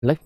Live.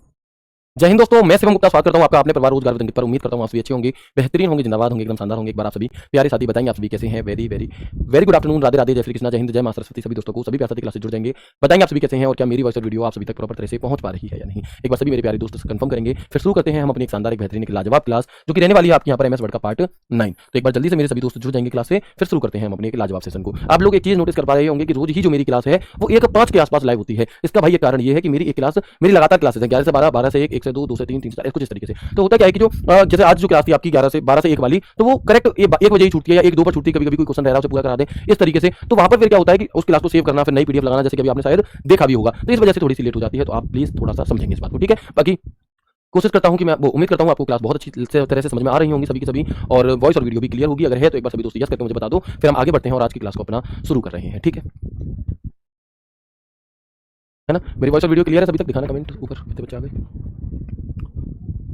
जय हिंद दोस्तों, मैं शिवम गुप्ता स्वागत करता हूं आपका अपने परिवार रोजगार विद पर। उम्मीद करता हूं आप सभी अच्छे होंगे, बेहतरीन होंगे, जिंदाबाद होंगे, एकदम शानदार होंगे। एक बार आप सभी प्यारे साथी बताएंगे आप सभी कैसे हैं। Very very very good afternoon, Radhe Radhe, जय श्री कृष्णा, जय हिंद, जय मां सरस्वती। सभी दोस्तों को सभी प्यारे साथी क्लास से जुड़ जाएंगे, बताएंगे आप सभी कैसे हैं और क्या मेरी वॉइस और वीडियो आप सभी तक प्रॉपर तरह से पहुंच पा रही है या नहीं। एक बार सभी मेरे प्यारे दोस्तों से कंफर्म करेंगे, फिर शुरू करते हैं हम अपनी एक शानदार, एक बेहतरीन, एक लाजवाब क्लास जो कि रहने वाली है आपके यहाँ पर एमएस वर्ड का पार्ट 9। तो एक बार जल्दी से मेरे सभी दोस्त जुड़ जाएंगे क्लास से, फिर शुरू करते हैं हम अपने एक लाजवाब सेशन को। आप लोग एक चीज नोटिस कर पा रहे होंगे कि रोज ही जो मेरी क्लास है वो 1:05 के आसपास लाइव होती है। इसका भाई एक कारण ये है कि मेरी एक क्लास, मेरी लगातार क्लासेस है 11 से 12, 12 से 1, 1 से 2, 2 से 3, 3 से 4, कुछ इस तरीके से। तो होता क्या है कि जो जैसे आज जो क्लास थी आपकी 11 से 12 से 1 वाली, तो वो करेक्ट 1 बजे ही छूटती है या 1-2 पर छूटती है। कभी कभी कोई क्वेश्चन रह रहा है उसे पूरा करा दें इस तरीके से। तो वहां पर फिर क्या होता है कि उस क्लास को सेव करना, फिर नई पीडीएफ लगाना, जैसे कि अभी आपने शायद देखा भी होगा। तो इस वजह से थोड़ी सी लेट हो जाती है। तो आप प्लीज थोड़ा सा समझेंगे इस बात को, ठीक है। बाकी कोशिश करता हूं कि मैं वो उम्मीद करता हूं आपको क्लास बहुत अच्छी तरह से समझ में आ रही होंगी सभी की सभी, और वॉइस और वीडियो भी क्लियर होगी। अगर है तो एक बार सभी दोस्त यस करके मुझे बता दो, फिर हम आगे बढ़ते हैं और आज की क्लास को अपना शुरू कर रहे हैं, ठीक है ना। मेरी वॉइस और वीडियो क्लियर है सभी तक? दिखाना कमेंट ऊपर, कितने बच्चे आ गए,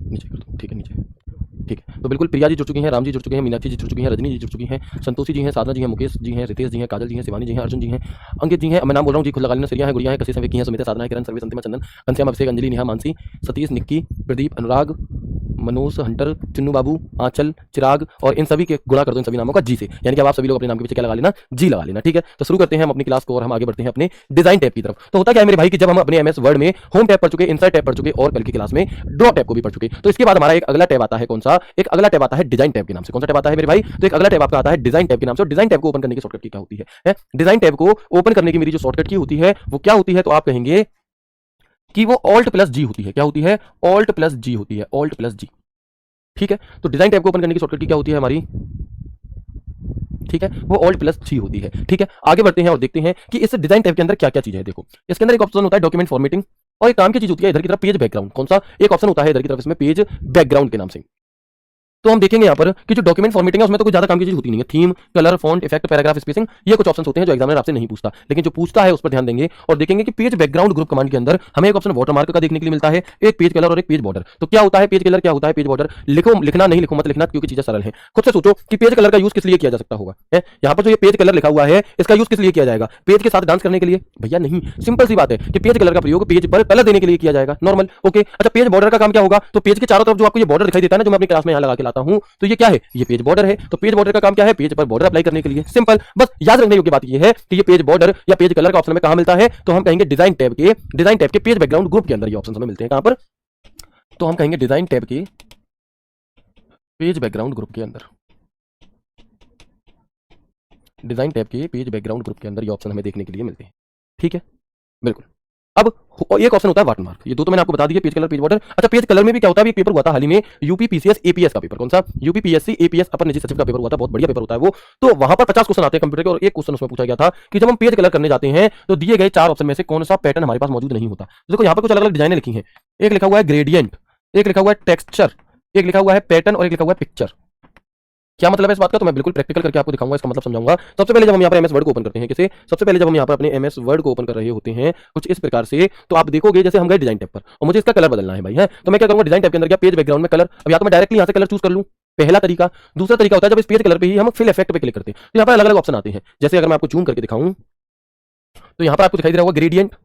नीचे कर दो, ठीक है, नीचे, ठीक है। तो बिल्कुल प्रिया जी जुड़ चुकी हैं, राम जी जुड़ चुके हैं, मीनाक्षी जी जुड़ चुकी हैं, रजनी जी जुड़ चुकी हैं, संतोषी जी हैं, साधना जी हैं, मुकेश जी हैं, रितेश जी हैं, काजल जी हैं, शिवानी जी हैं, अर्जुन जी हैं, अंकित जी हैं, मैं नाम बोल रहा हूँ जी, खुला श्रिया है, गुड़िया है, कशिश है, विकी है, सुमिता, साधना है, किरण, सर्वे, संतिमा, चंदन, घनश्याम, अभिषेक, अंजलि, नेहा, मानसी, सतीश, निक्की, प्रदीप, अनुराग, मनोज, हंटर, चिन्नू बाबू, आंचल, चिराग, और इन सभी के गुणा कर दो इन सभी नामों का जी से, यानी कि आप सभी लोग अपने नाम के पीछे क्या लगा लेना, जी लगा लेना, ठीक है। तो शुरू करते हैं हम अपनी क्लास को और हम आगे बढ़ते हैं अपने डिजाइन टैब की तरफ। तो होता क्या है मेरे भाई कि जब हम अपने एमएस वर्ड में होम टैब पढ़ चुके, इंसर्ट टैब पढ़ चुके और कल की क्लास में ड्रॉ टैब को भी पढ़ चुके, तो इसके बाद हमारा एक अगला टैब आता है। कौन सा? एक अगला टैब आता है डिजाइन टैब के नाम से। कौन सा टैब आता है मेरे भाई? तो एक अगला टैब आपका आता है डिजाइन टैब के नाम से। और डिजाइन टैब को ओपन करने की शॉर्टकट की क्या होती है? डिजाइन टैब को ओपन करने की मेरी जो शॉर्टकट की होती है वो क्या होती है? तो आप कहेंगे कि वो ऑल्ट प्लस जी होती है। क्या होती है? ऑल्ट प्लस जी होती है, ऑल्ट प्लस जी, ठीक है। तो डिजाइन टैब को ओपन करने की शॉर्टकट की क्या होती है हमारी? ठीक है, वो ऑल्ट प्लस जी होती है, ठीक है। आगे बढ़ते हैं और देखते हैं कि इस डिजाइन टैब के अंदर क्या क्या चीजें हैं। देखो, इसके अंदर एक ऑप्शन होता है डॉक्यूमेंट फॉर्मेटिंग, और एक काम की चीज होती है इधर की तरफ पेज बैकग्राउंड। कौन सा? एक ऑप्शन होता है इधर की तरफ इसमें पेज बैकग्राउंड के नाम से। तो हम देखेंगे यहाँ पर कि जो डॉक्यूमेंट फॉर्मेटिंग है उसमें तो कुछ ज्यादा काम की चीज होती नहीं है। Theme, colour, font, effect, paragraph spacing, ये कुछ ऑप्शंस होते हैं जो एग्जामिनर आपसे नहीं पूछता, लेकिन जो पूछता है उस पर ध्यान देंगे और देखेंगे कि पेज बैकग्राउंड ग्रुप कमांड के अंदर हमें एक ऑप्शन वाटरमार्क का देखने के लिए मिलता है, एक पेज कलर और एक पेज बॉर्डर। तो क्या होता है पेज कलर, क्या होता है पेज बॉर्डर? लिखो, लिखना नहीं, लिखो मत लिखना, क्योंकि चीजें सरल है। खुद से सोचो कि पेज कलर का यूज किस लिए किया जा सकता होगा। यहाँ पर जो ये पेज कलर लिखा हुआ है इसका यूज किस लिए किया जाएगा? पेज के साथ डांस करने के लिए? भैया नहीं, सिंपल सी बात है कि पेज कलर का प्रयोग पेज पर कलर देने के लिए किया जाएगा, नॉर्मल, ओके। अच्छा, पेज बॉर्डर का काम क्या होगा? तो पेज के चारों तरफ जो आपको ये बॉर्डर दिखाई देता है ना, जो मैं अपनी क्लास में यहाँ लगा के लाता हूँ, तो ये क्या है? ये पेज बॉर्डर है। तो पेज बॉर्डर का काम क्या है? पेज पर बॉर्डर अप्लाई करने के लिए, सिंपल। बस याद रखने योग्य बात यह है कि ये पेज बॉर्डर या पेज कलर का ऑप्शन में कहां मिलता है? तो हम कहेंगे डिजाइन टैब के पेज बैकग्राउंड ग्रुप के अंदर ये ऑप्शन हमें मिलते हैं। कहां पर? तो हम कहेंगे डिजाइन टैब के पेज बैकग्राउंड ग्रुप के अंदर, डिजाइन टैब के पेज बैकग्राउंड ग्रुप के अंदर ये ऑप्शन हमें देखने के लिए मिलते हैं, ठीक है, बिल्कुल। अब एक ऑप्शन होता है वाटरमार्क, ये दो तो मैंने आपको बता दिया, पेज कलर, पेज बॉर्डर। अच्छा, पेज कलर में भी क्या होता है? एक पेपर हुआ था हाल ही में, यूपीपीसीएस एपीएस का पेपर। कौन सा? यूपीपीएससी एपीएस अपर निजी सचिव का पेपर हुआ था, बहुत बढ़िया पेपर होता है वो। तो वहां पर 50 क्वेश्चन आते हैं कंप्यूटर के, और एक क्वेश्चन उसमें पूछा गया था कि जब हम पेज कलर करने जाते हैं तो दिए गए 4 ऑप्शन में से कौन सा पैटर्न हमारे पास मौजूद नहीं होता। देखो यहाँ पर कुछ अलग अलग डिजाइने लिखी हैं, एक लिखा हुआ है ग्रेडियंट, एक लिखा हुआ है टेक्सचर, एक लिखा हुआ है पैटर्न और एक लिखा हुआ है पिक्चर। क्या मतलब है इस बात का? तो मैं बिल्कुल प्रैक्टिकल करके आपको दिखाऊंगा, इसका मतलब समझाऊंगा। सबसे पहले जब हम यहाँ पर एमएस वर्ड को ओपन करते हैं, कैसे? सबसे पहले जब हम यहाँ पर अपने एमएस वर्ड को ओपन कर रहे होते हैं कुछ इस प्रकार से, तो आप देखोगे जैसे हम गए डिजाइन टैब पर और मुझे इसका कलर बदलना है भाई, है। तो मैं क्या करूंगा? डिजाइन टैब के अंदर क्या पेज बैकग्राउंड में कलर, अब या तो मैं डायरेक्टली यहाँ से कलर चूज कर लूं, पहला तरीका। दूसरा तरीका होता है जब इस पेज कलर पे ही हम फिल इफेक्ट पे क्लिक करते हैं, तो यहाँ पर अलग अलग ऑप्शन आते हैं। जैसे अगर मैं आपको जूम करके दिखाऊं तो यहाँ पर आपको दिखाई दे रहा होगा ग्रेडियंट,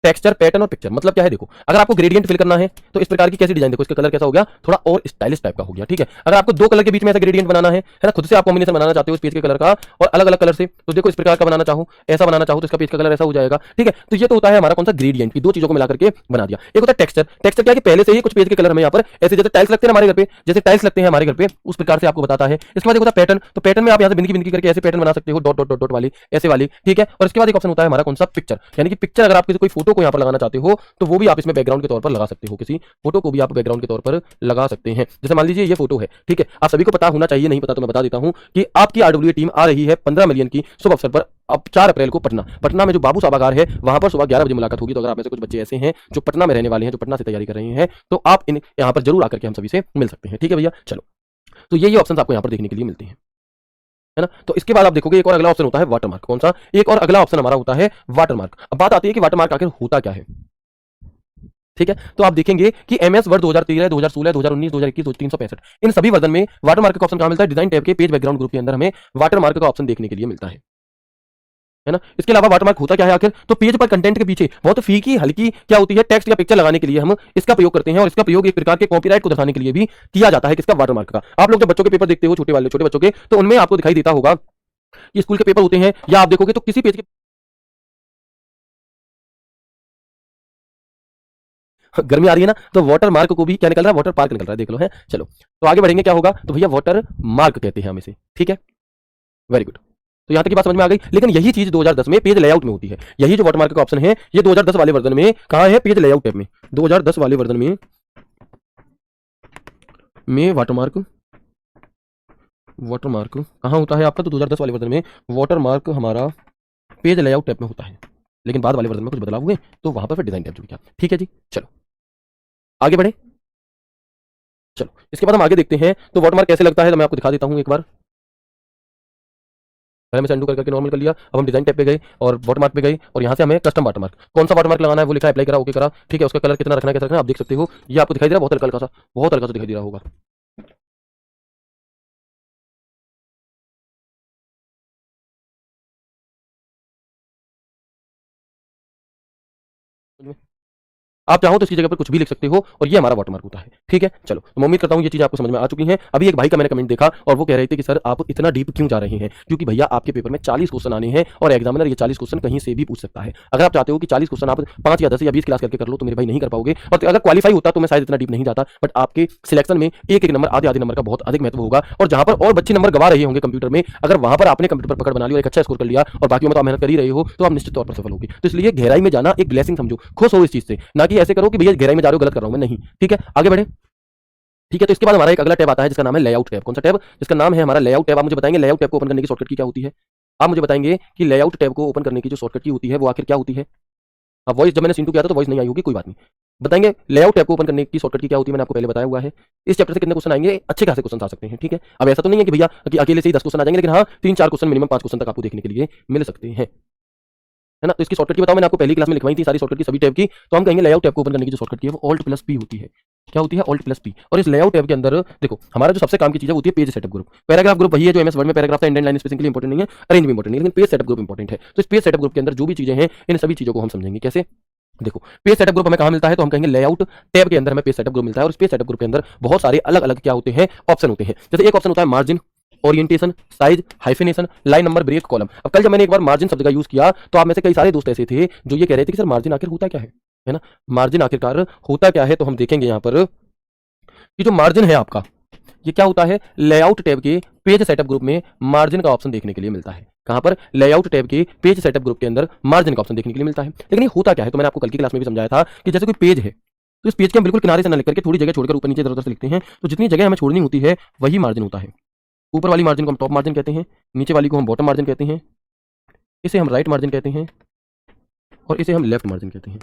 टेक्सचर, पैटर्न और पिक्चर। मतलब क्या है? देखो, अगर आपको ग्रेडियंट फिल करना है तो इस प्रकार की कैसी डिजाइन, देखो इसका कलर कैसा हो गया, थोड़ा और स्टाइलिश टाइप का हो गया, ठीक है। अगर आपको दो कलर के बीच में ऐसा ग्रेडियंट बनाना है ना, खुद से आप कॉम्बिनेशन बनाना चाहते हो इस पेज के कलर का और अलग अलग कलर से, तो देखो इस प्रकार का बनाना चाहो, ऐसा बनाना चाहो तो इसका पेज का कलर ऐसा हो जाएगा, ठीक है। तो ये तो होता है हमारा कौन सा? ग्रेडियंट की दो चीजों को मिलाकर के बना दिया। एक होता है टेक्सचर। टेक्सचर क्या है कि पहले से ही कुछ पेज के कलर हमें यहाँ पर ऐसे, जैसे टाइल्स लगते हैं हमारे घर पे, जैसे टाइल्स लगते हैं हमारे घर पे, उस प्रकार से आपको बताता है। इसके बाद एक होता है पैटर्न। तो पैटर्न में आप यहाँ से बिंदी बिंदी करके ऐसे पैटर्न बना सकते हो, डॉट डॉट डॉट डॉट वाली, ऐसे वाली, ठीक है। और इसके बाद एक ऑप्शन होता है हमारा कौन सा? पिक्चर। यानी कि पिक्चर, अगर आप किसी कोई फोटो को यहाँ पर लगाना चाहते हो तो वो भी आप इसमें बैकग्राउंड के तौर पर लगा सकते हो, किसी फोटो को भी आप बैकग्राउंड के तौर पर लगा सकते हैं। जैसे मान लीजिए ये फोटो है, ठीक है। आप सभी को पता होना चाहिए, नहीं पता तो मैं बता देता हूं कि आपकी आरडब्ल्यू टीम आ रही है 15 मिलियन की शुभ अवसर पर, अब 4 अप्रैल को पटना में जो बाबू सभागार है वहां पर सुबह 11 बजे मुलाकात होगी। तो अगर आप में से कुछ बच्चे ऐसे हैं जो पटना में रहने वाले हैं, जो पटना से तैयारी कर रहे हैं, तो आप यहाँ पर जरूर आकर के हम सभी से मिल सकते हैं, ठीक है भैया। चलो, तो ये ऑप्शन आपको यहाँ पर देखने के लिए मिलते हैं, है ना। तो इसके बाद आप देखोगे एक और अगला ऑप्शन होता है वाटरमार्क। कौन सा? एक और अगला ऑप्शन हमारा होता है वाटरमार्क। अब बात आती है कि वाटरमार्क आखिर होता क्या है, ठीक है। तो आप देखेंगे कि एमएस वर्ड 2013, 2016, 2019, 2021, 365 इन सभी वर्जन में वाटरमार्क का ऑप्शन कहां मिलता है? डिजाइन टैब के पेज बैकग्राउंड ग्रुप के अंदर हमें वाटरमार्क का ऑप्शन देखने के लिए मिलता है। है ना। इसके अलावा वाटरमार्क होता क्या है आखिर, तो पेज पर कंटेंट के पीछे बहुत फीकी हल्की क्या होती है टेक्स्ट या पिक्चर लगाने के लिए हम इसका प्रयोग करते हैं, और इसका प्रयोग एक प्रकार के कॉपीराइट को दर्शाने के लिए भी किया जाता है, किसका, वाटरमार्क का। आप लोग जब बच्चों के पेपर देखते हो, छोटे बच्चों के, तो उनमें आपको दिखाई देता होगा कि स्कूल के पेपर होते हैं, या आप देखोगे तो किसी पेज के गर्मी आ रही है ना, तो वाटर मार्क को भी क्या निकल रहा है, वाटर पार्क निकल रहा है, देख लो है। चलो तो आगे बढ़ेंगे, क्या होगा, तो भैया वाटर मार्क कहते हैं हम इसे, ठीक है, वेरी गुड। तो यहां तक की बात समझ में आ गई। लेकिन यही चीज 2010 में पेज लेआउट में होती है। यही जो वाटरमार्क का ऑप्शन है, ये 2010 वाले वर्जन में कहां है, पेज लेआउट टैब में। 2010 वाले वर्जन में वाटरमार्क वाटरमार्क कहां होता है आपका, तो 2010 वाले वर्जन में वाटरमार्क हमारा पेज लेआउट टैब में होता है। लेकिन बाद वाले वर्जन में कुछ बदलाव हुए, तो वहां पर फिर डिजाइन टैब जुड़ गया। ठीक है जी, चलो आगे बढ़े। चलो इसके बाद हम आगे देखते हैं, तो वाटरमार्क कैसे लगता है, तो मैं आपको दिखा देता हूं एक बार। पहले मैं सेंडू करके नॉर्मल कर लिया, अब हम डिजाइन टैब पे गए और वाटरमार्क पे गए, और यहां से हमें कस्टम वाटरमार्क, कौन सा वाटरमार्क लगाना है वो लिखा है, अप्लाई करा, ओके करा, ठीक है। उसका कलर कितना रखना है, कैसा रखना है, आप देख सकते हो, ये आपको दिखाई दे रहा है, बहुत हल्का सा दिखाई दे रहा होगा। आप चाहो तो इसकी जगह पर कुछ भी लिख सकते हो, और ये हमारा वाटरमार्क होता है। ठीक है, चलो तो मैं उम्मीद करता हूँ ये चीज आपको समझ में आ चुकी है। अभी एक भाई का मैंने कमेंट देखा, और वो कह रहे थे कि सर आप इतना डीप क्यों जा रहे हैं, क्योंकि भैया आपके पेपर में 40 क्वेश्चन आने हैं, और एग्जामिनर ये 40 क्वेश्चन कहीं से भी पूछ सकता है। अगर आप चाहते हो कि 40 क्वेश्चन आप 5 या 10 या 20 क्लास करके कर लो, तो मेरे भाई नहीं कर पाओगे, और अगर क्वालिफाई होता तो मैं शायद इतना डीप नहीं जाता, बट आपके सिलेक्शन में एक एक नंबर, आधे नंबर का बहुत अधिक महत्व होगा, और जहां पर और बच्चे नंबर गवा रहे होंगे कंप्यूटर में, अगर वहां पर आपने कंप्यूटर पर पकड़ बना लिया और एक अच्छा स्कोर कर लिया, और बाकी में तो आप मेहनत कर ही रहे हो, तो आप निश्चित तौर पर सफल होगी। तो इसलिए गहराई में जाना एक ब्लेसिंग समझो, खुश हो इस चीज से, ना कि ऐसे करो कि भैया गहराई में जा रहे हो गलत कर रहा हूं मैं, नहीं। ठीक है, आगे बढ़े। ठीक है, तो इसके बाद हमारा एक अगला टैब आता है जिसका नाम है लेआउट टैब। कौन सा टैब, जिसका नाम है हमारा लेआउट टैब। आप मुझे बताएंगे लेआउट टैब को ओपन करने की शॉर्टकट की क्या होती है। आप मुझे बताएंगे कि लेआउट टैब को ओपन करने की जो शॉर्टकट की होती है वो आखिर क्या होती है। अब वॉइस जब मैंने सिंटू किया था तो वॉइस नहीं आई होगी, कोई बात नहीं। बताएंगे लेआउट टैब को ओपन करने की शॉर्टकट की क्या होती है, मैंने आपको पहले बताया हुआ है। इस चैप्टर से कितने क्वेश्चन आएंगे, अच्छे खासे क्वेश्चन आ सकते हैं। ठीक है, अब ऐसा तो नहीं है कि भैया कि अकेले से ही 10 क्वेश्चन आ जाएंगे, लेकिन हाँ 3-4 क्वेश्चन मिनिमम 5 क्वेश्चन तक आपको देखने के लिए मिल सकते हैं, है ना। तो इसकी शॉर्टकट की बताओ, मैंने आपको पहली क्लास में लिखवाई थी सारी शॉर्टकट की, सभी टैब की। तो हम कहेंगे लेआउट टैब को ओपन करने की जो शॉर्टकट की है वो Alt+P होती है। क्या होती है, Alt+P। और इस लेआउट टैब के अंदर देखो हमारा जो सबसे काम की चीज है होती है page setup group. Paragraph group वही है जो एमएस वर्ड में पैराग्राफ था, इंडेंट लाइन स्पेसिंग के लिए इंपॉर्टेंट नहीं है, अरेंज भी इंपॉर्टेंट नहीं है, लेकिन पेज सेटअप ग्रुप इंपॉर्टेंट है। तो इस पेज सेटअप ग्रुप के अंदर जो भी चीजें हैं, इन सभी चीजों को हम समझेंगे कैसे। देखो पेज सेटअप ग्रुप हमें कहां मिलता है, तो हम कहेंगे लेआउट टैब के अंदर हमें पेज सेटअप ग्रुप मिलता है, और इस पेज सेटअप ग्रुप के अंदर बहुत सारे अलग अलग क्या होते हैं, ऑप्शन होते हैं। जैसे एक ऑप्शन होता है margin, orientation, size, hyphenation, line number, break, column. अब कल जब मैंने एक बार मार्जिन शब्द का यूज किया, तो आप में से कई सारे दोस्त ऐसे थे जो ये कह रहे थे कि सर मार्जिन आखिर होता क्या है ना, मार्जिन आखिरकार होता क्या है। तो हम देखेंगे यहाँ पर कि जो मार्जिन है आपका, ये क्या होता है, लेआउट टैब के पेज सेटअप ग्रुप में मार्जिन का ऑप्शन देखने के लिए मिलता है। कहां पर, लेआउट टैब के पेज सेटअप ग्रुप के अंदर मार्जिन का ऑप्शन देखने के लिए मिलता है। लेकिन ये होता क्या है, तो मैंने आपको कल की क्लास में भी समझाया था कि जैसे कोई पेज है, तो इस पेज के हम बिल्कुल किनारे से ना लिख करके थोड़ी जगह छोड़कर ऊपर नीचे इधर उधर से लिखते हैं, तो जितनी जगह हमें छोड़नी होती है वही मार्जिन होता है। ऊपर वाली मार्जिन को हम टॉप मार्जिन कहते हैं, नीचे वाली को हम बॉटम मार्जिन कहते हैं, इसे हम राइट मार्जिन कहते हैं, और इसे हम लेफ्ट मार्जिन कहते हैं।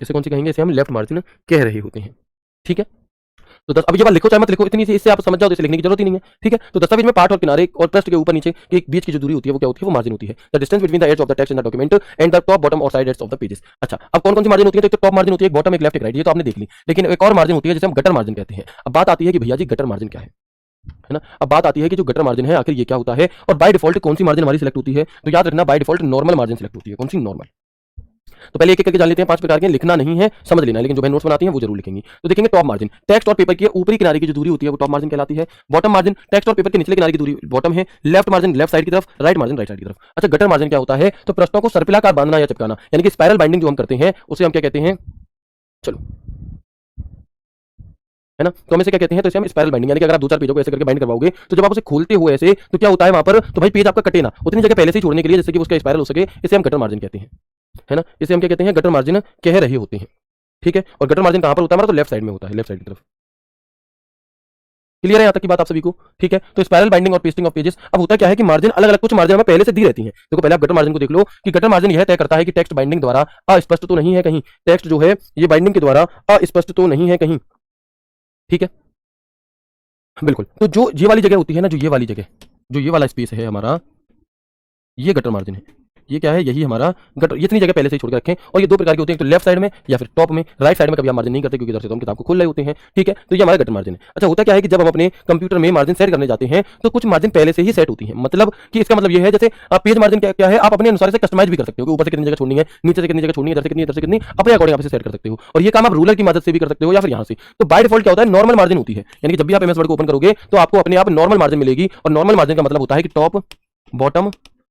इसे कौन सी कहेंगे, इसे हम लेफ्ट मार्जिन कह रहे होते हैं। ठीक है, तो अब ये बात लिखो चाहे मत लिखो, इतनी सी इससे आप समझ जाओ, तो इसे लिखने की जरूरत ही नहीं है। ठीक है, तो दस्तावेज में पार्ट और किनारे और पृष्ठ के ऊपर नीचे के बीच की जो दूरी होती है वो क्या होती है, वो मार्जिन होती है। The distance between the edge of the text in the document and the top bottom और side edges of the pages. अच्छा, अब कौन कौन सी मार्जिन होती है, तो टॉप मार्जिन होती है, एक बॉटम एक लेफ्ट एक राइट, ये तो आपने देख ली। लेकिन एक और मार्जिन होती है जिसे हम गटर मार्जिन कहते हैं। अब बात आती है कि भैया जी गटर मार्जिन क्या है ना। अब बात आती है कि जो गटर मार्जिन है आखिर ये क्या होता है, और बाय डिफॉल्ट कौन सी मार्जिन हमारी सिलेक्ट होती है, तो याद रखना by default normal margin select होती है। कौन सी, नॉर्मल। तो पहले एक एक करके जान लेते हैं, 5 प्रकार के, लिखना नहीं है समझ लेना, लेकिन जो भाई नोट्स बनाती हैं वो जरूर लिखेंगी। तो देखेंगे टॉप मार्जिन, टेक्स्ट और पेपर की ऊपरी किनारे की जो दूरी होती है वो टॉप मार्जिन कहलाती है। बॉटम मार्जिन, टेक्स्ट और पेपर के निचले किनारे की दूरी बॉटम है। लेफ्ट मार्जिन लेफ्ट साइड की तरफ, राइट मार्जिन राइट साइड की तरफ। अच्छा, गटर मार्जिन क्या होता है, तो प्रश्नों को सर्पिलाकार बांधना या चिपकाना, यानी कि स्पाइरल बाइंडिंग जो हम करते हैं उसे हम क्या कहते हैं, चलो है ना, तो हम इसे क्या कहते हैं, तो इसे हम स्पाइरल बाइंडिंग, यानी कि अगर आप 2-4 पेजों को ऐसे करके बाइंड करवाओगे, तो जब आप उसे खोलते हो ऐसे, तो क्या होता है वहां पर, तो भाई पेज आपका कटे ना, उतनी जगह पहले से ही छोड़ने के लिए जैसे कि उसका स्पाइरल हो सके, इसे हम गटर मार्जिन कहते हैं, है ना। इसे हम क्या कहते हैं, गटर मार्जिन कह रहे होते हैं। ठीक है, और गटर मार्जिन कहां पर होता है हमारा, तो लेफ्ट साइड में होता है, लेफ्ट साइड की तरफ। क्लियर है यहाँ तक की बात आप सभी को। ठीक है, तो स्पाइरल बाइंडिंग और पेस्टिंग ऑफ पेजेस। अब होता क्या है कि मार्जिन अलग अलग, कुछ मार्जिन हमें पहले से दी रहती है। देखो पहले आप गटर मार्जिन को देख लो कि गटर मार्जिन यह तय करता है कि टेक्स्ट बाइंडिंग द्वारा अस्पष्ट तो नहीं है कहीं, टेक्स्ट जो है ये बाइंडिंग के द्वारा अस्पष्ट तो नहीं है कहीं। ठीक है, बिल्कुल। तो जो ये वाली जगह होती है ना, जो ये वाली जगह, जो ये वाला स्पेस है हमारा, ये गटर मार्जिन है। ये क्या है, यही हमारा गटर, ये इतनी जगह पहले से ही छोड़ के रखें। और ये दो प्रकार के होते हैं, तो लेफ्ट साइड में या फिर टॉप में। राइट साइड में कभी आप मार्जिन नहीं करते क्योंकि इधर से तो हम किताब को खोल रहे होते हैं, ठीक है। तो ये हमारा गटर मार्जिन है। अच्छा, होता क्या है कि जब हम अपने कंप्यूटर में मार्जिन सेट करने जाते हैं तो कुछ मार्जिन पहले से ही सेट होती है। मतलब कि इसका मतलब ये है, जैसे पेज मार्जिन क्या है, आप अपने अनुसार से कस्टमाइज भी कर सकते हो कि ऊपर से कितनी जगह छोड़नी है, नीचे से कितनी जगह छोड़नी है, इधर से कितनी अपने अकॉर्डिंग आप इसे सेट कर सकते हो। और ये काम आप रूलर की मदद से भी कर सकते हो या फिर यहाँ से। तो बाय डिफॉल्ट क्या होता है, नॉर्मल मार्जिन होती है, यानी कि जब भी आप एमएस वर्ड को ओपन करोगे तो आपको अपने आप नॉर्मल मार्जिन मिलेगी। और नॉर्मल मार्जिन का मतलब होता है कि टॉप, बॉटम,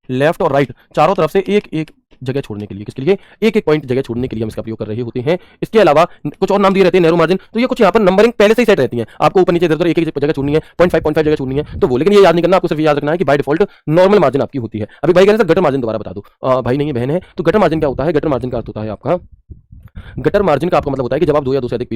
लेफ्ट और राइट चारों तरफ से एक एक जगह छोड़ने के लिए, किसके लिए, एक एक पॉइंट जगह छोड़ने के लिए हम इसका प्रयोग कर रहे होते हैं। इसके अलावा कुछ और नाम दिए रहते हैं, नैरो मार्जिन, तो ये कुछ यहाँ पर नंबरिंग पहले से ही सेट रहती है। आपको ऊपर नीचे इधर एक एक जगह छोड़नी है, 0.5 जगह छोड़नी है, तो वो लेकिन ये याद नहीं करना, आपको सिर्फ याद रखना है कि बाय डिफॉल्ट नॉर्मल मार्जिन आपकी होती है। अभी भाई कहने से गटर मार्जिन दोबारा बता दो, भाई नहीं है बहन है, तो गटर मार्जिन क्या होता है, गटर मार्जिन का अर्थ होता है आपका, गटर मार्जिन का आपका मतलब होता है कि जब आप दो या दो से अधिक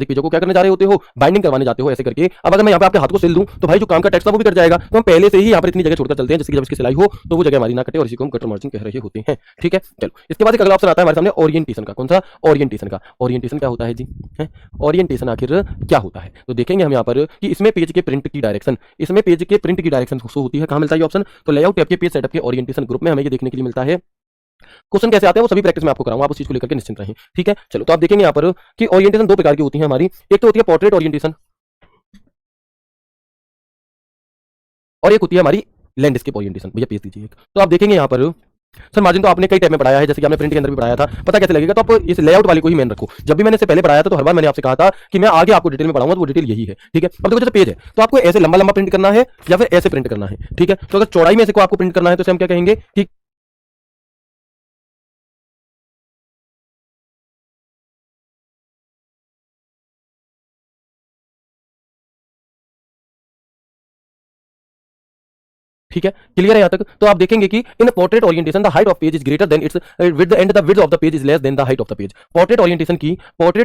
पेजों को क्या करने जा रहे होते हो, बाइंडिंग करवाने जाते हो ऐसे करके। अब अगर मैं यहाँ पे आपके हाथ को सिल दूं तो भाई जो काम का टेक्स्ट था वो भी कट जाएगा, तो हम पहले से ही यहाँ पर इतनी जगह छोड़कर चलते हैं जिसकी जब इसकी सिलाई हो तो वो जगह हमारी ना कटे, और इसी को हम गटर मार्जिन कह रहे होते हैं, ठीक है। चलो, इसके बाद एक अगला ऑप्शन आता है हमारे सामने ओरिएंटेशन का। कौन सा, ओरिएंटेशन का। ओरिएंटेशन क्या होता है जी, ओरिएंटेशन आखिर क्या होता है, तो देखेंगे हम यहाँ पर कि इसमें पेज के प्रिंट की डायरेक्शन, इसमें पेज के प्रिंट की डायरेक्शन होती है। कहाँ मिलता है ये ऑप्शन, तो लेआउट टैब के पेज सेटअप के ओरिएंटेशन ग्रुप में हमें ये देखने के लिए मिलता है। क्वेश्चन कैसे आते हैं वो सभी प्रैक्टिस में आपको कराऊंगा, आप उस चीज को लेकर के निश्चिंत रहें, ठीक है। चलो, तो आप देखेंगे यहाँ पर कि ओरिएंटेशन दो प्रकार की होती है हमारी। एक तो होती है पोर्ट्रेट ओरिएंटेशन और एक होती है हमारी लैंडस्केप ओरिएंटेशन। भैया पेज दीजिए एक। तो आप देखेंगे यहाँ पर, सर मार्जिन तो आपने कई टाइप में पढ़ाया है, जैसे कि आपने प्रिंट के अंदर भी पढ़ाया था, पता कैसे लगेगा, तो आप इस लेआउट वाली को ही मेन रखो। जब भी मैंने इससे पहले पढ़ाया था तो हर बार मैंने आपसे कहा था कि मैं आगे आपको डिटेल में पढ़ाऊंगा, तो वो डिटेल यही है, ठीक है। अब देखो जैसे पेज है तो आपको ऐसे लंबा लंबा प्रिंट करना है या फिर ऐसे प्रिंट करना है, ठीक है। तो अगर चौड़ाई में ऐसे को आपको प्रिंट करना है तो इसे हम क्या कहेंगे कि ठीक है, क्लियर है यहाँ तक। तो आप देखेंगे कि in portrait orientation the height of page is greater than its width and the width of the page is less than the height of the page. Portrait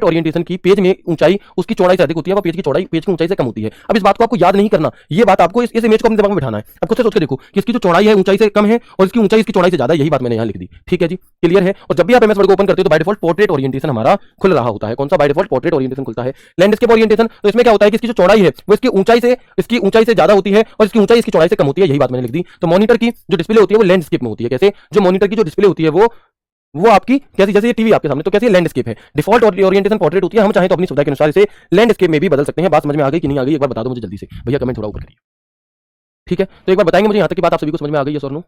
orientation की पेज में ऊंचाई उसकी चौड़ाई से अधिक होती है, वो पेज की चौड़ाई पेज की ऊंचाई से कम होती है। अब इस बात को आपको याद नहीं करना, ये बात आपको इस इमेज को अपने दिमाग में बिठाना है। अब खुद से सोच के देखो कि इसकी जो चौड़ाई है ऊंचाई से कम है और इसकी ऊंचाई इसकी चौड़ाई से ज्यादा है, यही बात मैंने यहाँ लिख दी, ठीक है जी, क्लियर है। और जब भी आप एमएस वर्ड को ओपन करते हो तो बाय डिफॉल्ट पोर्ट्रेट ओरिएंटेशन हमारा खुल रहा होता है। कौन सा, बाय डिफॉल्ट पोर्ट्रेट ओरिएंटेशन खुलता है। लैंडस्केप ओरिएंटेशन, तो इसमें क्या होता है कि इसकी जो चौड़ाई है वो इसकी ऊंचाई से ज्यादा होती है और इसकी ऊंचाई इसकी चौड़ाई से कम होती है, यही बात मैंने लिख दी। तो मॉनिटर की जो डिस्प्ले होती है वो लैंडस्केप में होती है। कैसे, जो मॉनिटर की जो डिस्प्ले होती है वो आपकी कैसी, जैसे ये टीवी आपके सामने, तो कैसी लैंडस्केप है। डिफॉल्ट ओरिएंटेशन पोर्ट्रेट होती है, हम चाहें तो अपनी सुविधा के अनुसार इसे लैंडस्केप में भी बदल सकते हैं। बात समझ में आ गई कि नहीं आ गई, एक बार बता दो मुझे जल्दी से भैया, कमेंट थोड़ा ऊपर करिए, ठीक है। तो एक बार बताएंगे मुझे यहाँ तक की बात आप सभी को समझ में आ गई है सर, नो,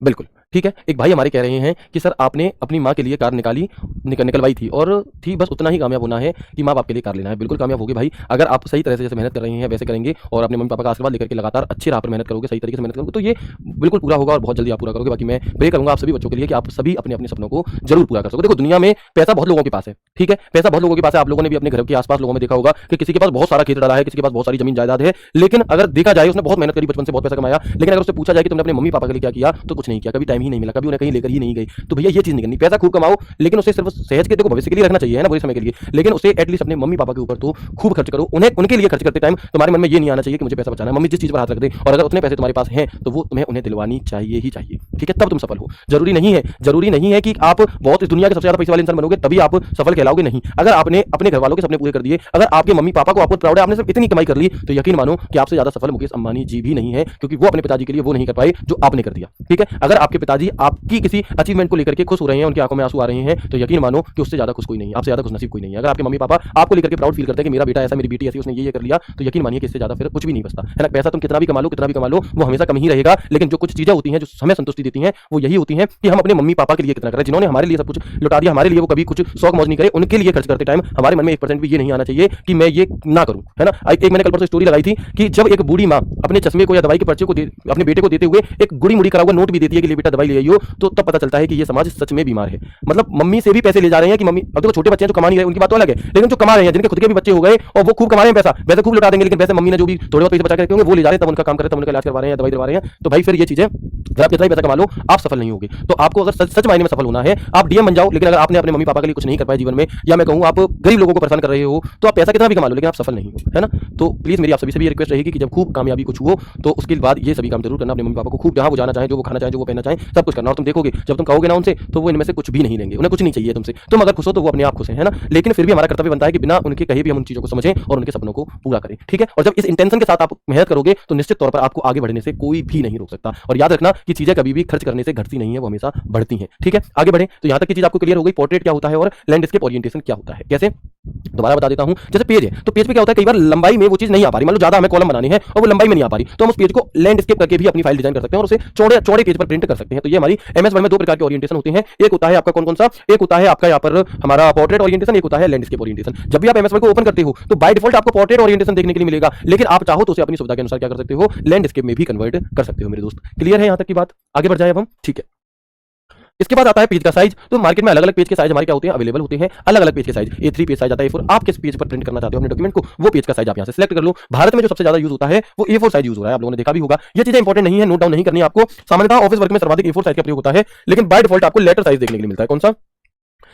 बिल्कुल, ठीक है। एक भाई हमारे कह रहे हैं कि सर आपने अपनी माँ के लिए कार निकलवाई थी और थी, बस उतना ही कामयाब होना है कि माँ बाप के लिए कार लेना है। बिल्कुल कामयाब होगे भाई, अगर आप सही तरह से जैसे मेहनत कर रहे हैं वैसे करेंगे और अपने मम्मी पापा का आशीर्वाद लेकर के लगातार अच्छी राह पर मेहनत करोगे, सही तरीके से मेहनत करोगे, तो ये बिल्कुल पूरा होगा और बहुत जल्दी आप पूरा करोगे। बाकी मैं प्रे करूंगा आप सभी बच्चों के लिए कि आप सभी अपने अपने सपनों को जरूर पूरा कर सको। देखो दुनिया में पैसा बहुत लोगों के पास है, ठीक है, पैसा बहुत लोगों के पास है। आप लोगों ने भी अपने घर के आसपास लोगों में देखा होगा कि किसी के पास बहुत सारा खेत डाला है, किसी के पास बहुत सारी जमीन जायदाद है, लेकिन अगर देखा जाए उसने बहुत मेहनत करी, बचपन से बहुत पैसा कमाया, लेकिन अगर उससे पूछा जाए कि तुमने अपने मम्मी पापा के लिए क्या किया, तो कुछ नहीं किया, कभी टाइम ही नहीं मिला, कभी उन्हें कहीं लेकर ही नहीं गई। तो भैया ये चीज नहीं करनी, पैसा खूब कमाओ लेकिन उसे सिर्फ सहज के देखो भविष्य के लिए रखना चाहिए, है ना, बुरे समय के लिए, लेकिन उसे एटलीस्ट अपने मम्मी पापा के ऊपर तो खूब खर्च करो। उन्हें उनके लिए खर्च करते टाइम तुम्हारे मन में ये नहीं आना चाहिए कि मुझे पैसा बचाना है। मम्मी जिस चीज पर हाथ रख दे और अगर उतने पैसे तुम्हारे पास हैं तो वो तुम्हें उन्हें दिलवानी चाहिए ही चाहिए, ठीक है, तब तुम सफल हो। जरूरी नहीं है कि आप बहुत इस दुनिया के सबसे ज्यादा पैसे वाले इंसान बनोगे तभी आप सफल कहलाओगे, नहीं। अगर आपने अपने घर वालों के सपने पूरे कर दिए, अगर आपके मम्मी पापा को आपको प्राउड है, आपने सिर्फ इतनी कमाई कर ली, तो यकीन मानो कि आपसे ज्यादा सफल मुकेश अंबानी जी भी नहीं है, क्योंकि वो अपने पिताजी के लिए वो नहीं कर पाए जो आपने कर दिया, ठीक है। अगर आपके पिताजी आपकी किसी अचीवमेंट को लेकर के खुश हो रहे हैं, उनकी आंखों में आंसू आ रहे हैं, तो यकीन मानो कि उससे ज्यादा खुश कोई नहीं है, आपसे ज्यादा खुश नसीब कोई नहीं है। अगर आपके मम्मी पापा आपको लेकर के प्राउड फील करते हैं कि मेरा बेटा ऐसा, मेरी बेटी ऐसी, उसने ये कर लिया, तो यकीन मानिए कि इससे ज्यादा फिर कुछ भी नहीं बचता, है ना। पैसा तुम कितना भी कमा लो वो हमेशा कम ही रहेगा, लेकिन जो कुछ चीजें होती हैं जो हमें संतुष्टि देती हैं वो यही होती हैं कि हम अपने मम्मी पापा के लिए कितना करें। जिन्होंने हमारे लिए सब कुछ लुटा दिया, हमारे लिए वो कभी कुछ शौक मौज नहीं करे, उनके लिए खर्च करते टाइम हमारे मन में 1% भी ये नहीं आना चाहिए कि मैं ये ना करूं, है ना। एक मैंने कल परसों स्टोरी लगाई थी कि जब एक बूढ़ी माँ अपने चश्मे को या दवाई के पर्चे को अपने बेटे को देते हुए एक गुड़ी मुड़ी करा हुआ नोट भी देती है कि बेटा दवाई ले आइयो, तो तब पता चलता है कि ये समाज सच में बीमार है। मतलब मम्मी से भी पैसे ले जा रहे हैं कि मम्मी, अब देखो छोटे बच्चे हैं जो कमा नहीं रहे उनकी बात तो अलग है, लेकिन जो कमा रहे हैं, जिनके खुद के भी बच्चे हो गए और वो खूब कमा रहे हैं पैसा, वैसे खूब लुटा देंगे, लेकिन वैसे मम्मी ने जो भी थोड़े बहुत पैसे बचा के रखे होंगे वो ले जा रहे हैं, तब उनका काम कर रहे हैं, तब उनका इलाज करवा रहे हैं, दवाई दिलवा रहे हैं। तो भाई फिर ये चीजें अगर आप कितना ही पैसा कमा लो आप सफल नहीं होगे। तो आपको अगर सच मायने में सफल होना है, आप डीएम बन जाओ, लेकिन अगर आपने अपने मम्मी पापा के लिए कुछ नहीं कर पाया जीवन में, या मैं कहूँ आप गरीब लोगों को परेशान कर रहे हो, तो आप पैसा कितना भी कमा लो लेकिन आप सफल नहीं हो, है ना। तो प्लीज मेरी आप सभी से भी रिक्वेस्ट रहेगी कि जब खूब कामयाबी कुछ हो तो उसके बाद ये सभी काम जरूर करना। अपने मम्मी पापा को खूब जहां वो जाना चाहे, जो वो खाना चाहे, जो वो पहनना चाहें सब कुछ करना। और तुम देखोगे जब तुम कहोगे ना उनसे तो वो इनमें से कुछ भी नहीं लेंगे, उन्हें कुछ नहीं चाहिए तुमसे। तुम अगर खुश हो तो वो अपने आप खुश है ना। लेकिन फिर भी हमारा कर्तव्य बनता है कि बिना उनके कहीं भी हम उन चीजों को समझें और उनके सपनों को पूरा करें, ठीक है। और जब इस इंटेंशन के साथ आप मेहनत करोगे तो निश्चित तौर पर आपको आगे बढ़ने से कोई भी नहीं रोक सकता। और याद रखना कि चीजें कभी भी खर्च करने से घटती नहीं है, वो हमेशा बढ़ती हैं, ठीक है। आगे बढ़े तो यहां तक की चीज आपको क्लियर हो गई, पोर्ट्रेट क्या होता है और लैंडस्केप ओरिएंटेशन क्या होता है। कैसे, दोबारा बता देता हूं। जैसे पेज है तो पेज पे क्या होता है, कई बार लंबाई में वो चीज नहीं आ पा रही, मान लो ज्यादा हमें कॉलम बनाने हैं और वो लंबाई में नहीं आ पा रही, तो हम उस पेज को लैंडस्केप करके भी अपनी फाइल डिजाइन कर सकते हैं और उसे चौड़े चौड़े पेज पर प्रिंट कर सकते हैं। तो ये हमारी एमएस वर्ड में दो प्रकार के ओरिएंटेशन होते हैं। एक होता है आपका कौन कौन सा, एक होता है आपका यहाँ पर हमारा पोर्ट्रेट ओरिएंटेशन, एक होता है लैंडस्केप ओरिएंटेशन। जब भी आप एमएस वर्ड को ओपन करते हो तो बाय डिफॉल्ट आपको पोर्ट्रेट ओरिएंटेशन देखने के लिए मिलेगा, लेकिन आप चाहो तो उसे अपनी सुविधा के अनुसार क्या कर सकते हो, लैंडस्केप में भी कन्वर्ट कर सकते हो मेरे दोस्त। क्लियर है यहां तक की बात, आगे बढ़ जाए अब हम, ठीक है। इसके बाद आता है पेज का साइज। तो मार्केट में अलग अलग पेज के साइज हमारे क्या होते हैं, अवेलेबल होते हैं। अलग अलग पेज के साइज, A3 पेज साइज आता है, A4। आप किस पेज पर प्रिंट करना चाहते हो अपने डॉक्यूमेंट को, वो पेज का साइज आप यहां से सिलेक्ट कर लो। भारत में जो सबसे ज्यादा यूज होता है वो A4 साइज यूज हो रहा है, आप लोगों ने देखा भी होगा। ये चीजें इंपॉर्टेंट नहीं है, नोट डाउन नहीं करनी आपको। सामान्यतः ऑफिस वर्क में सर्वाधिक A4 साइज का प्रयोग होता है, लेकिन बाय डिफॉल्ट आपको लेटर साइज देखने के लिए मिलता है। कौन सा,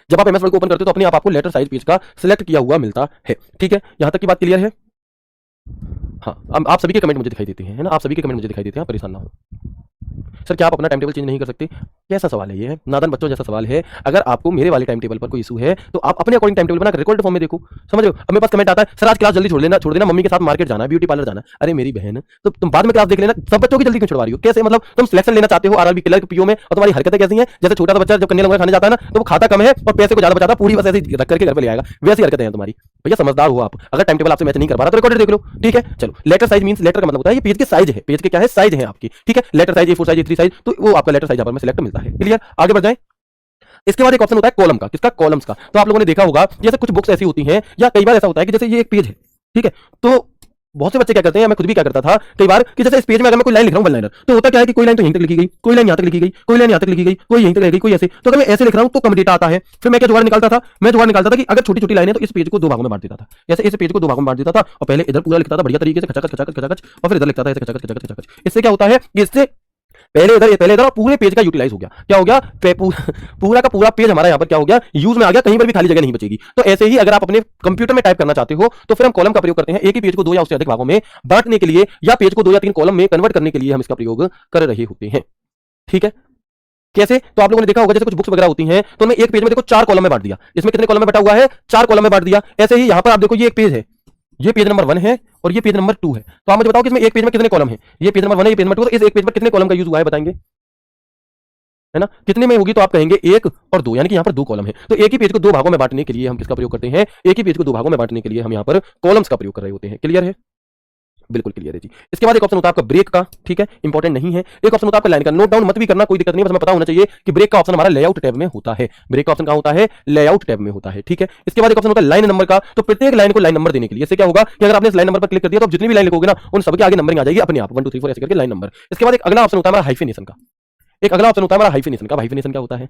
जब आप एमएस वर्ड को ओपन करते हो तो अपने आप आपको लेटर साइज पेज का सिलेक्ट किया हुआ मिलता है, ठीक है। यहां तक की बात क्लियर है। हाँ, आप सभी के कमेंट मुझे दिखाई देते हैं, है ना, आप सभी के कमेंट मुझे दिखाई देते हैं, परेशान ना हो। सर क्या आप अपना टाइम टेबल चेंज नहीं कर सकते, कैसा सवाल है ये, नादान बच्चों जैसा सवाल है। अगर आपको मेरे वाले टाइम टेबल पर कोई इशू है तो आप अपने अकॉर्डिंग टाइम टेबल बना रिकॉर्ड फॉर्म में देखो, समझ रहे हो। अब मेरे पास कमेंट आता है सर आज क्लास जल्दी छोड़ देना, मम्मी के साथ मार्केट जाना है, ब्यूटी पार्लर जाना है। अरे मेरी बहन, तो तुम बाद में क्लास देख लेना, सब बच्चों की जल्दी क्यों छुड़वा रही हो, कैसे, मतलब तुम सिलेक्शन लेना चाहते हो आरआरबी क्लर्क पीओ में और तुम्हारी हरकतें कैसी हैं। जैसे छोटा सा बच्चा जब कन्या लंगर खाने जाता है ना तो वो खाता कम है और पैसे को ज्यादा बचाता, पूरी बस ऐसे रख करके घर पे ले आएगा, वैसी हरकतें हैं तुम्हारी। भैया समझदार हो आप, अगर टाइम टेबल आपसे मैच नहीं कर पा रहा तो रिकॉर्डेड देख लो, ठीक है। चलो, लेटर साइज मींस लेटर का मतलब होता है ये पेज के साइज है, पेज के क्या है, साइज है आपकी, ठीक है। Letter size A4 size, A3 size, तो वो आपका लेटर साइज यहाँ पर में सिलेक्ट मिलता है। क्लियर, आगे बढ़ जाए। इसके बाद एक ऑप्शन होता है कॉलम का, किसका, कॉलम्स का। तो आप लोगों ने देखा होगा जैसे कुछ बुक्स ऐसी होती हैं या कई बार ऐसा होता है कि जैसे ये एक पेज है, ठीक है, तो बहुत से बच्चे क्या करते हैं, मैं खुद भी क्या करता था कई बार, कि जैसे इस पेज में अगर मैं कोई लाइन लिख रहा हूं वन लाइनर, तो होता क्या है कि कोई लाइन तो यहीं तक लिखी गई, कोई लाइन यहां तक लिखी गई, कोई लाइन यहां तक लिखी गई, कोई यहीं तक रह गई, कोई ऐसे। तो अगर मैं ऐसे लिख रहा हूं तो कम डेटा आता है। फिर मैं क्या जुगाड़ निकालता था, मैं जुगाड़ निकालता था कि अगर छोटी छोटी लाइन है तो इस पेज को दो भागों में बांट देता था। जैसे इस पेज को दो भागों में बांट देता था और पहले इधर पूरा लिखता था बढ़िया तरीके से खचाखच खचाखच खचाखच, और फिर इधर लिखता था ऐसे खचाखच खचाखच खचाखच। इससे क्या होता है कि इससे पहले इधर और पूरे पेज का यूटिलाइज हो गया, क्या हो गया, पूरा का पूरा पेज हमारा यहाँ पर क्या हो गया, यूज में आ गया, कहीं पर भी खाली जगह नहीं बचेगी। तो ऐसे ही अगर आप अपने कंप्यूटर में टाइप करना चाहते हो तो फिर हम कॉलम का प्रयोग करते हैं। एक ही पेज को दो या उससे अधिक भागों में बांटने के लिए या पेज को दो या तीन कॉलम में कन्वर्ट करने के लिए हम इसका प्रयोग कर रहे होते हैं, ठीक है। कैसे, तो आप लोगों ने देखा होगा जैसे कुछ बुक्स वगैरह होती हैं तो मैं एक पेज में देखो 4 कॉलम में बांट दिया, इसमें कितने कॉलम में बटा हुआ है, 4 कॉलम में बांट दिया। ऐसे ही यहां पर आप देखो ये एक पेज है, ये पेज नंबर 1 है और ये पेज नंबर 2 है। तो आप मुझे बताओ कि इसमें एक पेज में कितने कॉलम है, ये पेज नंबर 1 है, ये पेज नंबर 2, तो इस एक पेज पर कितने कॉलम का यूज हुआ है बताएंगे, है ना, कितने में होगी, तो आप कहेंगे 1 और 2, यानी कि यहाँ पर 2 कॉलम है। तो एक ही पेज को दो भागों में बांटने के लिए हम किसका प्रयोग करते हैं, एक ही पेज को दो भागों में बांटने के लिए हम यहाँ पर कॉलम्स का प्रयोग कर रहे होते हैं। क्लियर है, बिल्कुल क्लियर है जी। इसके बाद एक ऑप्शन होता है आपका ब्रेक का, ठीक है, इंपॉर्टेंट नहीं है। एक ऑप्शन होता है आपका लाइन का, नोट डाउन मत भी करना, कोई दिक्कत नहीं, बस हमें पता होना चाहिए कि ब्रेक का ऑप्शन हमारा लेआउट टैब में होता है। ब्रेक का ऑप्शन कहां होता है, लेआउट टैब में होता है, ठीक है। इसके बाद एक ऑप्शन होता है लाइन नंबर का। तो प्रत्येक लाइन को लाइन नंबर देने के लिए, इससे क्या होगा कि अगर आपने इस लाइन नंबर पर क्लिक कर दिया तो आप जितनी भी लाइन लिखोगे ना उन सबके आगे नंबरिंग आ जाएगी अपने आप, 1 2 3 4 ऐसे करके लाइन नंबर। इसके बाद एक अगला ऑप्शन होता है हमारा हाइफेनेशन का, एक अगला ऑप्शन होता है हमारा हाइफेनेशन का। हाइफेनेशन क्या होता है?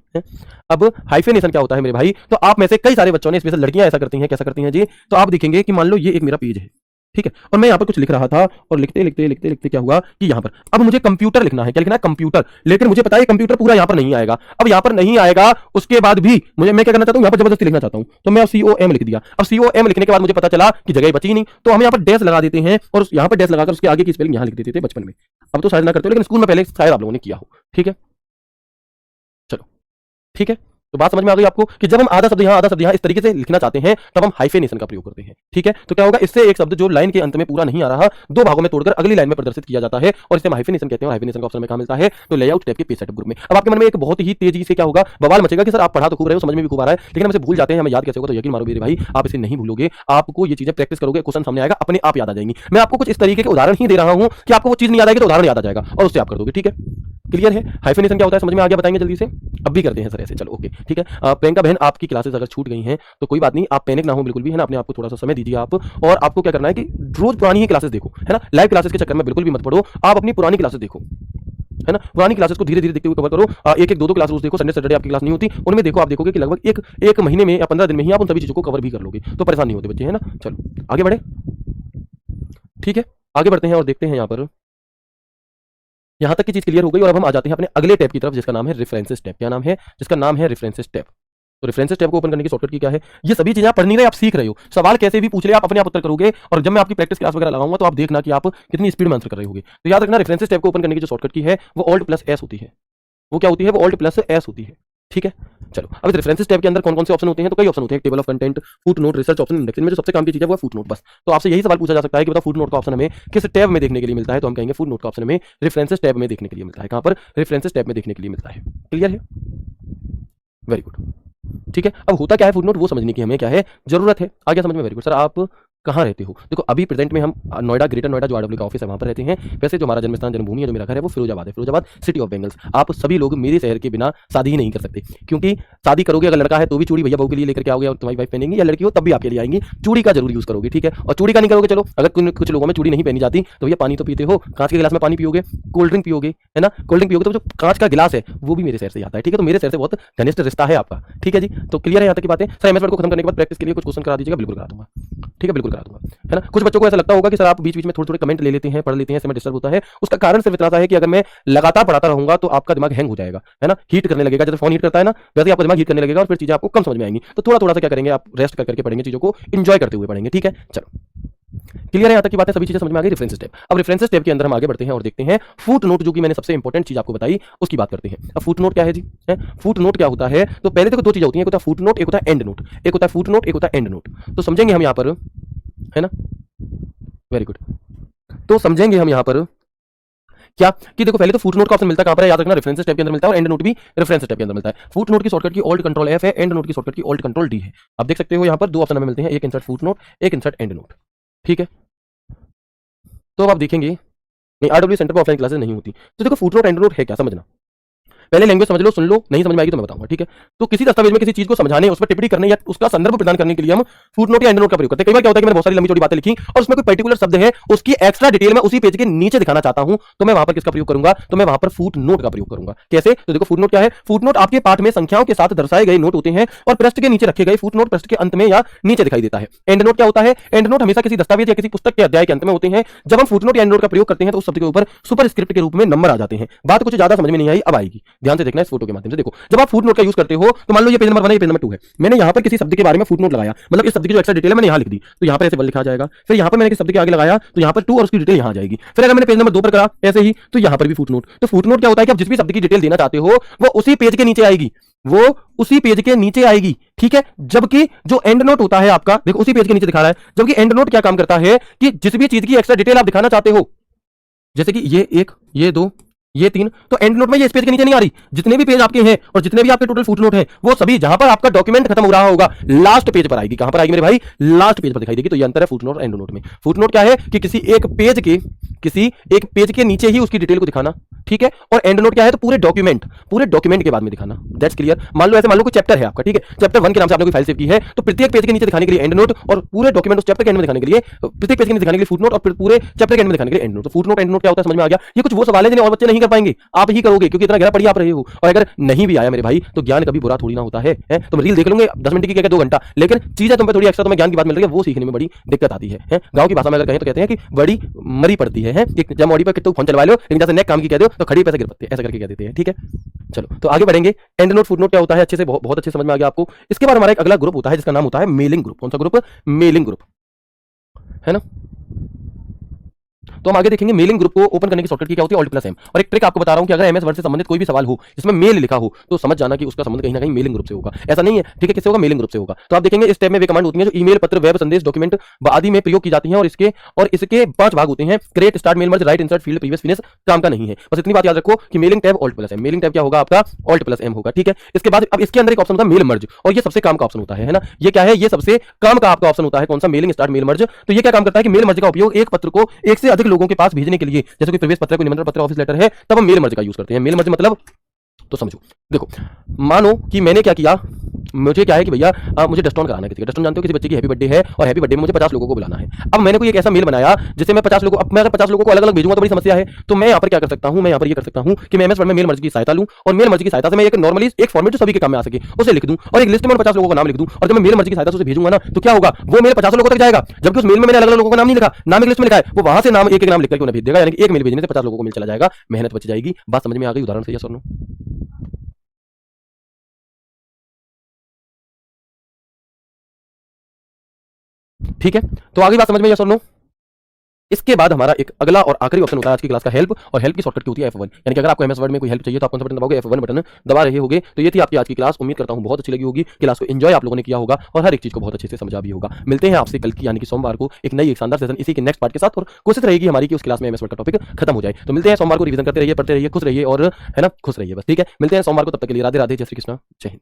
अब हाइफेनेशन क्या होता है मेरे भाई, तो आप में से कई सारे बच्चों ने, स्पेशल लड़कियां ऐसा करती हैं, कैसा करती हैं जी, तो आप देखेंगे कि मान लो ये एक मेरा पेज है, ठीक है, और मैं यहाँ पर कुछ लिख रहा था और लिखते लिखते लिखते लिखते क्या हुआ कि यहाँ पर अब मुझे कंप्यूटर लिखना है, क्या लिखना है, कंप्यूटर, लेकिन मुझे पता है कंप्यूटर पूरा यहाँ पर नहीं आएगा। अब यहाँ पर नहीं आएगा, उसके बाद भी मैं क्या करना चाहता हूँ, यहाँ पर जबरदस्ती लिखना चाहता हूँ, तो मैं COM लिख दिया। अब COM लिखने के बाद मुझे पता चला कि जगह बची नहीं, तो हम यहाँ पर डैश लगा देते हैं और यहाँ पर डैश लगाकर उसके आगे की स्पेलिंग यहाँ लिख देते थे बचपन में। अब तो शायद ना करते हो, लेकिन स्कूल में पहले शायद आप लोगों ने किया हो, ठीक है। चलो ठीक है, तो बात समझ में आ गई आपको कि जब हम आधा शब्द यहाँ इस तरीके से लिखना चाहते हैं तब हम हाइफेनेशन का प्रयोग करते हैं, ठीक है। तो क्या होगा, इससे एक शब्द जो लाइन के अंत में पूरा नहीं आ रहा, दो भागों में तोड़कर अगली लाइन में प्रदर्शित किया जाता है और इसे हम हाइफेनेशन कहते हैं। हाइफेनेशन का ऑप्शन में कहां मिलता है, तो लेआउट टैब के पेज सेटअप ग्रुप में। अब आपके मन में एक बहुत ही तेजी से क्या होगा, बवाल मचेगा कि सर आप पढ़ा तो खूब रहे हो, समझ में भी खूब आ रहा है, लेकिन हम इसे भूल जाते हैं, हमें याद कैसे होगा। तो यकीन मारो मेरे भाई, आप इसे नहीं भूलोगे, आपको ये चीजें प्रैक्टिस करोगे, क्वेश्चन सामने आएगा, अपने आप याद आ जाएंगी। मैं आपको कुछ इस तरीके के उदाहरण ही दे रहा हूं कि आपको वो चीज नहीं याद आएगी तो उदाहरण याद आ जाएगा और उससे आप कर दोगे, ठीक है। क्लियर है, हाइफेनेशन क्या होता है, समझ में आ गया, बताएंगे जल्दी से। अब भी करते हैं सर ऐसे, चलो ओके ठीक है। प्रियंका बहन, आपकी क्लासेस अगर छूट गई हैं तो कोई बात नहीं, आप पैनिक ना हो बिल्कुल भी, है ना, अपने आप को थोड़ा सा समय दीजिए आप। और आपको क्या करना है कि रोज पुरानी ही क्लासेस देखो, है ना, लाइव क्लासेस के चक्कर में बिल्कुल भी मत पड़ो, आप अपनी पुरानी क्लासेस देखो, है ना, पुरानी क्लासेस को धीरे धीरे देखते हुए कवर करो। एक एक दो क्लास रोज देखो, संडे सैटरडे आपकी क्लास नहीं होती, उनमें देखो, आप देखोगे कि लगभग एक महीने में या 15 दिन में ही आप उन सभी चीजों को कवर भी कर लोगे, तो परेशान नहीं होते बच्चे, है ना। चलो आगे बढ़े, ठीक है, आगे बढ़ते हैं और देखते हैं यहाँ तक की चीज क्लियर हो गई। और अब हम आ जाते हैं अपने अगले टैब की तरफ, जिसका नाम है रेफरेंसेस टैब। क्या नाम है, जिसका नाम है रेफरेंसेस टैब। तो रेफरेंसेस टैब को ओपन करने की शॉर्टकट की क्या है, ये सभी चीजें आप पढ़ नहीं रहे, आप सीख रहे हो, सवाल कैसे भी पूछ ले आप अपने आप उत्तर करोगे। और जब मैं आपकी प्रैक्टिस क्लास वगैरह लगाऊंगा तो आप देखना कि आप कितनी स्पीड में आंसर कर रहे होगे। तो याद रखना, रेफरेंसेस टैब को ओपन करने की जो शॉर्टकट की है वो Alt+S होती है। वो क्या होती है, वो ऑल्ट प्लस एस होती है। ठीक है, चलो अब इस रेफरेंसेस टैब के अंदर कौन कौन से ऑप्शन होते हैं, तो कई ऑप्शन होते हैं, table of content, foot note, research option, index. में जो सबसे काम की चीज है वो है फुट नोट बस। तो आपसे यही सवाल पूछा जा सकता है कि बता फुट नोट का ऑप्शन हमें किस टैब में देखने के लिए मिलता है, तो हम कहेंगे फुट नोट का ऑप्शन हमें रेफरेंसेस टैब में देखने के लिए मिलता है। कहां पर, रेफरेंसेस टैब में देखने के लिए मिलता है। क्लियर है, वेरी गुड। ठीक है, अब होता क्या है फुट नोट, वो समझने की हमें क्या है जरूरत है, आ गया समझ में, वेरी गुड। सर आप कहाँ रहते हो, देखो अभी प्रेजेंट में हम नोएडा, ग्रेटर नोएडा जो आरडब्ल्यू का ऑफिस है वहां पर रहते हैं। वैसे जो हमारा जन्म स्थान, जन्मभूमि है, जो मेरा घर है वो फिरोजाबाद है, फिरोजाबाद सिटी ऑफ बेंगल्स। आप सभी लोग मेरे शहर के बिना शादी ही नहीं कर सकते, क्योंकि शादी करोगे अगर लड़का है तो भी चूड़ी भैया बहू के लिए लेकर के आओगे और तुम्हारी वाइफ पहनेंगी, या लड़की हो तब भी आपके लिए आएंगी, चूड़ी का जरूर यूज करोगे। ठीक है, और चूड़ी का नहीं करोगे, चलो अगर कुछ लोगों में चूड़ी नहीं पहनी जाती तो भैया पानी तो पीते हो, कांच के गिलास में पानी पियोगे, कोल्ड ड्रिंक पियोगे, है ना, कोल्ड ड्रिंक पियोगे, तो जो कांच का गिलास है वो भी मेरे शहर से आता है। ठीक है, तो मेरे शहर से बहुत घनिष्ठ रिश्ता है आपका। ठीक है जी, तो क्लियर है यहाँ तक की बातें। सर एमएस वर्ड को खत्म करने के बाद प्रैक्टिस के लिए कुछ क्वेश्चन करा दीजिएगा, बिल्कुल करा दूंगा। ठीक है, बिल्कुल करा दूंगा, है ना। कुछ बच्चों को ऐसा लगता होगा कि सर आप बीच बीच में थोड़े थोड़े कमेंट ले लेते हैं, पढ़ लेते हैं, समय डिस्टर्ब होता है। उसका कारण सिर्फ इतना सा है कि अगर मैं लगातार पढ़ाता रहूंगा तो आपका दिमाग हैंग हो जाएगा, है ना, हीट करने लगेगा, जैसे फोन हीट करता है ना, वैसे आपका दिमाग हीट करने लगेगा और फिर चीजें आपको कम समझ में आएंगी। तो थोड़ा थोड़ा सा क्या करेंगे, आप रेस्ट करके पढ़ेंगे, चीजों को इंजॉय करते हुए पढ़ेंगे। ठीक है, चलो क्लियर है यहाँ तक की बातें, सभी चीजें समझ में आ गई। रेफरेंसेस टैब, अब रेफरेंसेस टैब के अंदर हम आगे बढ़ते हैं और देखते हैं फुट नोट, जो कि मैंने सबसे इंपॉर्टेंट चीज आपको बताई उसकी बात करते हैं। अब फुट नोट क्या है जी, फुट नोट क्या होता है, तो पहले तो दो चीजें होती हैं, एक होता है फुट नोट, एक होता है एंड नोट, एक होता है फुट नोट, एक होता है एंड नोट। तो समझेंगे हम यहाँ पर, है ना, वेरी गुड। तो समझेंगे हम यहाँ पर क्या कि देखो पहले तो फुट नोट का ऑप्शन मिलता है कहां पर है, याद रखना, रेफरेंसेस टैब के अंदर मिलता है, और एंड नोट भी रेफरेंसेस टैब के अंदर मिलता है। फुट नोट की शॉर्टकट की ऑल्ट कंट्रोल एफ है, एंड नोट की शॉर्टकट की ऑल्ट कंट्रोल डी है। आप देख सकते हो यहाँ पर दो ऑप्शन हमें मिलते हैं, एक इंसर्ट फुट नोट, एक इंसर्ट एंड नोट। ठीक है, तो अब आप देखेंगे नहीं, आरडब्ल्यू सेंटर पर ऑफलाइन क्लासेस नहीं होती। तो देखो फुट नोट एंड नोट है क्या, समझना, पहले लैंग्वेज समझ लो, सुन लो, नहीं समझ में आएगी तो मैं बताऊंगा। ठीक है, तो किसी दस्तावेज में किसी चीज को समझाने, उस पर टिप्पणी करने या उसका संदर्भ प्रदान करने के लिए हम फुट नोट या एंड नोट का प्रयोग करते हैं। कई बार क्या होता है कि मैंने बहुत सारी लंबी चौड़ी बातें लिखी और उसमें कोई पर्टिकुलर शब्द है, उसकी एक्स्ट्रा डिटेल में उसी पेज के नीचे दिखाना चाहता हूं, तो मैं वहां पर किसका प्रयोग करूंगा, तो मैं वहां पर फुट नोट का प्रयोग करूंगा। कैसे, तो देखो फुट नोट क्या है, फुट नोट आपके पाठ में संख्याओं के साथ दर्शाए गए नोट होते हैं और पृष्ठ के नीचे रखे गए फुट नोट पृष्ठ के अंत में या नीचे दिखाई देता है। एंड नोट क्या होता है, एंड नोट हमेशा किसी दस्तावेज या किसी पुस्तक के अध्याय के अंत में होते हैं। जब हम फुट नोट या एंड नोट का प्रयोग करते हैं तो उस शब्द के ऊपर सुपर स्क्रिप्ट के रूप में नंबर आ जाते हैं। बात कुछ ज्यादा समझ में नहीं आई, अब आएगी, ध्यान से देखना इस फोटो के माध्यम से। देखो जब आप फुट नोट का यूज करते हो तो मान लो ये पेज नंबर 1 है, ये पेज नंबर 2 है, मैंने यहां पर किसी शब्द के बारे में फुट नोट लगाया, मतलब इस शब्द की जो एक्स्ट्रा डिटेल है मैंने यहां लिख दी, तो यहां पर ऐसे 1 लिखा जाएगा। फिर यहां पर मैंने किसी शब्द के आगे लगाया तो यहां पर 2 और उसकी डिटेल यहां आ जाएगी। फिर अगर मैंने पेज नंबर 2 पर करा ऐसे ही, तो यहां पर भी फुट नोट। तो फुट नोट क्या होता है कि आप जिस भी शब्द की डिटेल देना चाहते हो वो उसी पेज के नीचे आएगी, वो उसी पेज के नीचे आएगी। ठीक है, जबकि जो एंड नोट होता है आपका, देखो उसी पेज के नीचे दिखा रहा है, जबकि एंड नोट क्या काम करता है कि जिस भी चीज की एक्स्ट्रा डिटेल आप दिखाना चाहते हो, जैसे कि ये 1, ये 2, ये 3, तो एंड नोट में ये इस पेज के नीचे नहीं आ रही। जितने भी पेज आपके हैं और जितने भी आपके टोटल फुट नोट हैं वो सभी जहां पर आपका डॉक्यूमेंट खत्म हो रहा होगा लास्ट पेज पर आएगी। कहां पर आएगी मेरे भाई, लास्ट पेज पर दिखाई देगी। तो ये अंतर है फुट नोट और एंड नोट में। फुट नोट क्या है कि किसी एक पेज के नीचे ही उसकी डिटेल को दिखाना। ठीक है, और एंड नोट क्या है, तो पूरे डॉक्यूमेंट के बाद में दिखाना। That's clear. मान लो कोई चैप्टर है आपका, ठीक है, चैप्टर 1 के नाम से आपने कोई फाइल सेव की है, तो प्रत्येक पेज के नीचे दिखाने के लिए एंड नोट और पूरे डॉक्यूमेंट उस चैप्टर के एंड में दिखाने के लिए, प्रत्येक पेज के नीचे दिखाने के लिए फुट नोट और फिर पूरे चैप्टर के एंड में दिखाने के लिए एंड नोट। तो फुट नोट एंड नोट क्या होता है, समझ में आ गया। ये कुछ वो सवाल है जिन्हें और बच्चे नहीं कर पाएंगे, आप ही करोगे, क्योंकि इतना गहरा पढ़ी आप रहे हो। और अगर नहीं भी आया मेरे भाई तो ज्ञान कभी बुरा थोड़ी ना होता है। तुम रील देख लोगे 10 मिनट की, क्या 2 घंटा, लेकिन चीजें तुम पे थोड़ी एक्स्ट्रा तुम्हें ज्ञान की बात मिल रही है, वो सीखने में बड़ी दिक्कत आती है। गांव की भाषा में अगर कहें तो कहते हैं कि बड़ी मरी पड़ती है, जब मॉडी पर कितने फोन चलवा लो, लेकिन जैसे नेक काम की कह दो तो खड़ी पैसे गिर पड़ते हैं, ऐसा करके कह देते हैं। ठीक है, चलो तो आगे बढ़ेंगे। एंड नोट फुट नोट क्या होता है, अच्छे से बहुत अच्छे समझ में आ गया आपको। इसके बाद हमारा एक अगला ग्रुप होता है जिसका नाम होता है मेलिंग ग्रुप। कौन सा ग्रुप, मेलिंग ग्रुप, है ना। तो हम आगे देखेंगे मेलिंग ग्रुप को ओपन करने की शॉर्टकट की क्या होती है, Alt+M। और एक ट्रिक आपको बता रहा हूं कि अगर एमएस वर्ड से संबंधित कोई भी सवाल हो जिसमें मेल लिखा हो तो समझ जाना कि उसका संबंध कहीं ना कहीं मेलिंग ग्रुप से होगा। ऐसा नहीं है, ठीक है, किससे होगा, मेलिंग ग्रुप से होगा। तो आप देखेंगे इस टैब में वे कमांड होती हैं जो ईमेल, पत्र, वेब संदेश, डॉक्यूमेंट आदि में प्रयोग की जाती हैं और इसके 5 भाग होते हैं। Create, start, mail, merge, write, insert, field, previous, finish काम का नहीं है। बस इतनी बात याद रखो कि mailing tab Alt+M, mailing tab क्या होगा आपका, Alt+M होगा। ठीक है, इसके बाद अब इसके अंदर एक ऑप्शन होता है मेल मर्ज, और ये सबसे काम का ऑप्शन होता है ना। ये क्या है, ये सबसे काम का आपका ऑप्शन होता है। कौन सा, मेलिंग, स्टार्ट, मेल, मर्ज। तो ये क्या काम करता है कि मेल मर्ज का उपयोग एक पत्र को एक से अधिक लोगों के पास भेजने के लिए, जैसे कोई प्रवेश पत्र, कोई निमंत्रण पत्र, ऑफिस लेटर है, तब हम मेल मर्ज का यूज करते हैं। मेल मर्ज मतलब, तो समझो, देखो मानो कि मैंने क्या किया, मुझे क्या है कि भैया मुझे डस्टोन कराना है किसी का। डस्टोन जानते हो, किसी बच्चे की हैप्पी बर्थडे है और हैप्पी बर्थडे में मुझे 50 लोगों को बुलाना है। अब मैंने कोई एक ऐसा मेल बनाया जिसे मैं 50 लोगों, अब मैं अगर 50 लोगों को अलग अलग भेजूंगा तो बड़ी समस्या है। तो मैं यहाँ पर क्या कर सकता हूँ, मैं यहाँ पर ये कर सकता हूँ कि मैं एमएस वर्ड में मेल मर्ज की सहायता लूं और मेल मर्ज की सहायता से मैं एक नॉर्मली एक फॉर्मेट जो सभी के काम में आ सके उसे लिख दूं और एक लिस्ट में 50 लोगों का नाम लिख दूं। और जब मैं मेल मर्ज की सहायता से उसे भेजूंगा ना, तो क्या होगा, वो मेल 50 लोगों तक जाएगा, जबकि उस मेल में मैंने अलग अलग लोगों का नाम नहीं लिखा, नाम एक लिस्ट में लिखा है, वो वहां से नाम एक एक नाम लिख करके उन्हें भेज देगा। यानी कि एक मेल भेजने से 50 लोगों को मेल चला जाएगा, मेहनत बच जाएगी। बात समझ में आ गई उदाहरण से, यस और नो। ठीक है, तो आगे बात समझ में, यस और नो। इसके बाद हमारा एक अगला और आखिरी ऑप्शन होता है आज की क्लास का हेल्प, और हेल्प की शॉर्टकट की होती है F1। यानी कि अगर आपको एमएस वर्ड में कोई हेल्प चाहिए तो आप कौन सा बटन दबाओगे? F1 बटन दबा रहे होगे। तो ये थी आपकी आज की क्लास। उम्मीद करता हूं बहुत अच्छी लगी होगी, क्लास को एंजॉय आप लोगों ने किया होगा और हर एक चीज को बहुत अच्छे से समझा भी होगा। मिलते हैं आपसे कल की यानी कि सोमवार को एक नई एक शानदार सेशन इसी के नेक्स्ट पार्ट के साथ, और कोशिश रहेगी हमारी कि उस क्लास में एमएस वर्ड का टॉपिक खत्म हो जाए। तो मिलते हैं सोमवार को, रिवीजन करते रहिए, पढ़ते रहिए, खुश रहिए और है ना, खुश रहिए बस। ठीक है, मिलते हैं सोमवार को, तब तक के लिए राधे राधे, जय श्री कृष्ण, जय हिंद।